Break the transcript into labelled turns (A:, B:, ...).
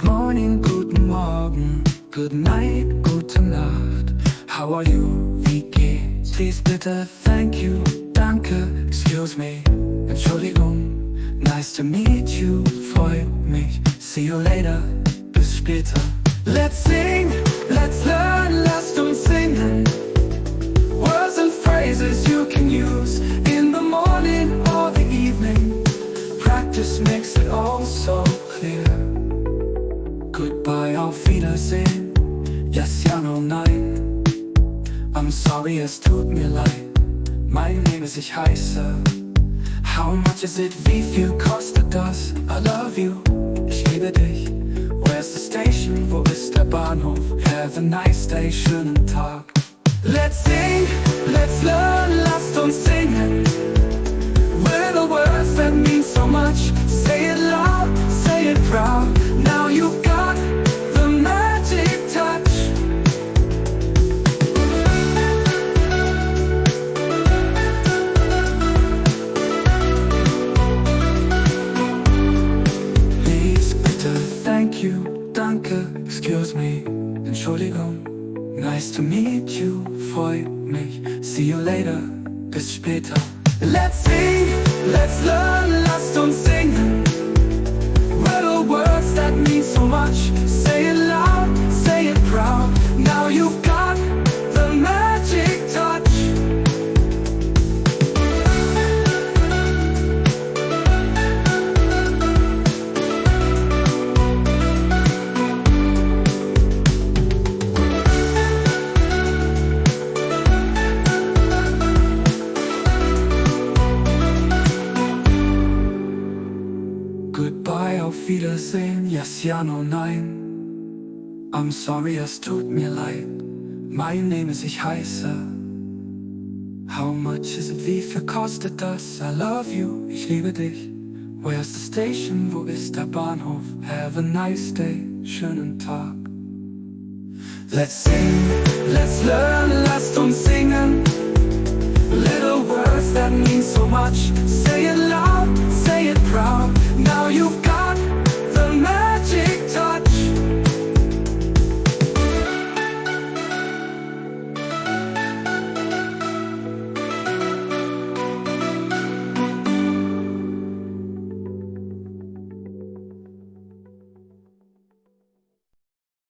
A: Good morning, guten Morgen, good night, gute Nacht. How are you? Wie geht's? Please, bitte, thank you, danke, excuse me, Entschuldigung, nice to meet you, freut mich, see you later, bis später. Let's sing, let's learn, lasst uns singen. Words and phrases you can use in the morning or the evening. Practice makes it all so clear. Goodbye, auf Wiedersehen. Yes, ja, no, nein. I'm sorry, es tut mir leid. Mein Name ist, ich heiße. How much is it? Wie viel kostet das? I love you, ich liebe dich. Where's the station? Wo ist der Bahnhof? Have a nice day, schönen Tag. Let's sing, let's learn, lasst uns singen. Little words that mean so much. Say it loud, say it proud. Now you've got the magic touch. Please, bitte, thank you, danke, excuse me, Entschuldigung, nice to meet you, freut mich, see you later, bis später. Let's sing, let's learn, lasst uns singen. Little words that mean so much. Say it loud, say it proud. Now you've got the magic touch. Goodbye, auf Wiedersehen, yes, ja, no, nein. I'm sorry, es tut mir leid. Mein Name ist, ich heiße. How much is it? Wie viel kostet das? I love you, ich liebe dich. Where's the station? Wo ist der Bahnhof? Have a nice day, schönen Tag. Let's sing, let's learn, lasst uns singen. Little words that mean so much.